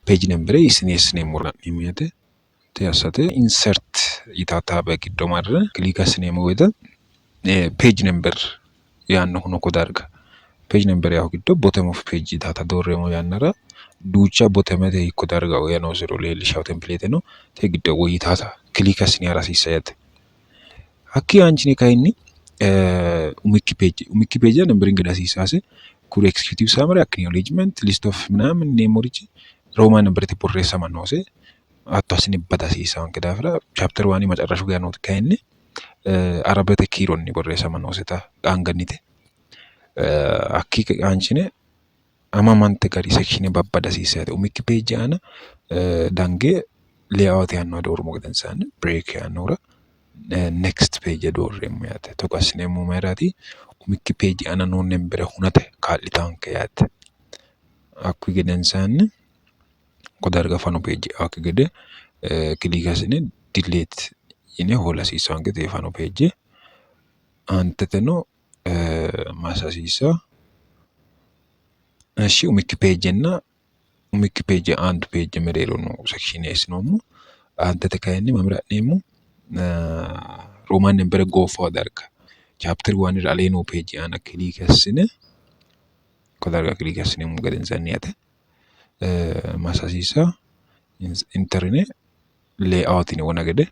page number isne mura nimiyate te asate insert itata bagiddo marre click asne moyda page number yaanno hono ko darga page number yaw giddo bottom of page itata dorremo yaannara duucha bottomete ikko darga yaano zero leelishaw template no te giddo woyitata click asne arasisayate hakki anchine kayinni umiki page number ingida sisase kur executive summary acknowledgement list of ምናምን ኔሞሪች ሮማን ነበር ተፖሬሳ ማነውሴ አጣስኒ በዳሲሳ እንግዳፍራ ቻፕተር 1 መጨረሻው ጋር ነው ከይኔ አረበተ ኪሮኒ ቦሬሳ ማነውሴታ አንገኒቴ አኪ አንቺኔ አማማንተ ጋር ሴክሽን ባባዳሲሳ ኡሚክ ፔጅ አና ዳንጌ ሌአውት ያነው ዶርሞ ገደንሳን ብሬክ ያነውራ next page dorremo yaate toqasnemo merati umikki page ana non nembere hunate kaalitanke yaate akku gedensan ko darga fano page akku gede click asine delete ine hola sisange te fano page anteteno masasisa እሺ umikki page and page merero no section esnomu antete kayni mamradnemo Roman number go for dark chapter 1 aleno page ana click asine ko darga click asine mu gaden zaniyate masasisa internet layout ni wona gede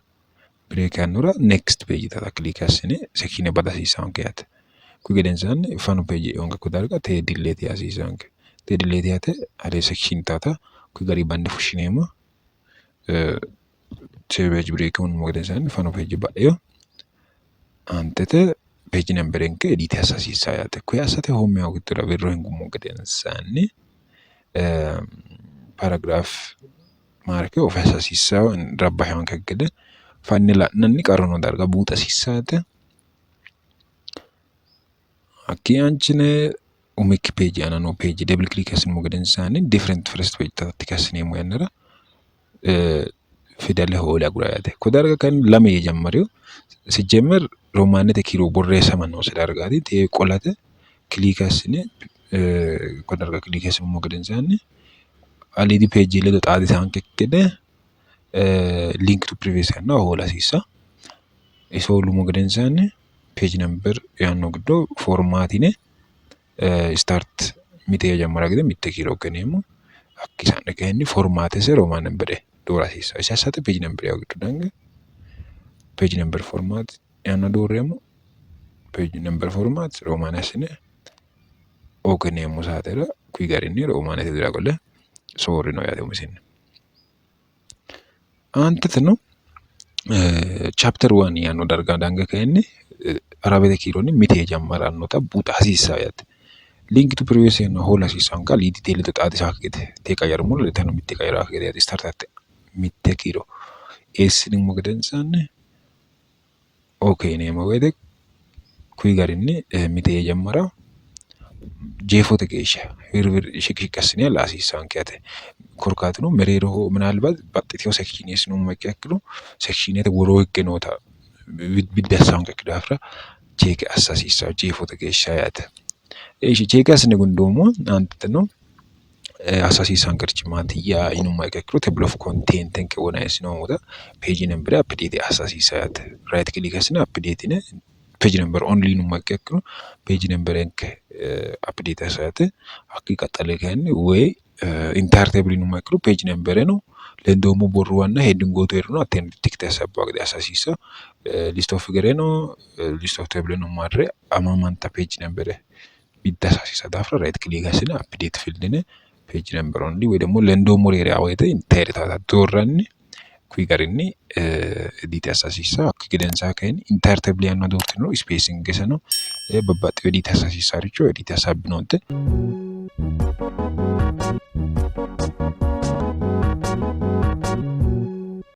break anura next page ta click asine section badasisa onkeyate ku gaden zan fano page onga ko darga te delete asisa onke te delete yate ade section tata ku gari bande fushinema page break on mogdesan fano page bayo antete page number enke edit asasisa yate ku asate home yaw gitira verro hengu mogdesan paragraph marke of asasisa rabba han kagede fanila nanni qarono darga buuta sisate akki anchine umik page ana no page double click asin mogdesan different first page tatikasne mo yanara ፊደል ሆላ ጉራያተ ኮዳርጋ ከን ለምን የጀመረው ሲጀመር ሮማነተ ኪሎ ቦሬሳ ማነው ስለዳርጋቲ ተቆላተ ክሊካስኔ ኮዳርጋ ክሊካስ ሞገደንዛኔ አሊዲ ፔጅ ለዶ ጣዲ ሳንከከደ ሊንክ ቱ ፕሪቪየስ እና ሆላ ሲሳ ኢሶሉ ሞገደንዛኔ ፔጅ ነምበር ያኖ ግዶ ፎርማቲኔ ስታርት ሚቴ የጀመረ ግደ ሚቴ ኪሎ ከኔሙ አኪሳነ ከኒ ፎርማት ሰ ሮማን ነበር ዶራሲሳ እሳሳተ ፔጅ ነምበር ያው ግዱ ዳንገ ፔጅ ነምበር ፎርማት ያና ዶሬሙ ፔጅ ነምበር ፎርማት ሮማናስነ ኦገኔ ሙሳተራ ኩይጋሪኒ ሮማናት ድራቆለ ሶሪ ነው ያለው መስን አንተት ነው ቻፕተር 1 ያኖ ዳርጋ ዳንገ ከእኔ አራበተ ኪሮኒ ሚቴ ጀመራ ነው ታቡታ ሲሳ ያት ሊንክ ቱ ፕሪቪየስ እና ሆላ ሲሳን ቃል ዲቴል ተጣዲ ሳከተ ተቀየር ሙሉ ለተነ ሚቴ ቀየራ ከደ ስታርት mitte kiro esini mogdensan okay ne mogede kuy garinni mitte yejamara jefote geesha virvir shikshikasni ala asisan kete korkatnu merero ምናልባት ባጥቲው ሴክሽን እስኑ መከክሉ ሴክሽኔተ ወሮ ይገኖታ ቢደሳን ከክዳፍራ ቼክ አሳሲሳ jefote geesha ያተ እሺ ቼክ አስነ ጉንዶሞ አንተ ነው asasisan garchimatiya inuma ekekro table of content enke wona esno moda page number update asasisa yate right click asina update ne page number only inuma ekekro page number enke update asate hakki qatale kan way entire table inuma ekro page number no lendomo borruwana heading go to erno atten dikte sabagde asasisa list of figure no list of table no marre amamanta page number bidasasisa dafra right click asina update field ne page number only ወይ ደግሞ ለንዶ ሞሬሪያ ወይተ ኢንተርታታ ዶራኒ ኩይጋሪኒ ኤዲት አሳሲሳ ከገደንሳ ከን ኢንተርቴብል ያና ዶት ነው ስፔሲንግ ገሰ ነው በባጥ ኤዲት አሳሲሳ ሪቾ ኤዲት አሳብ ነው እንት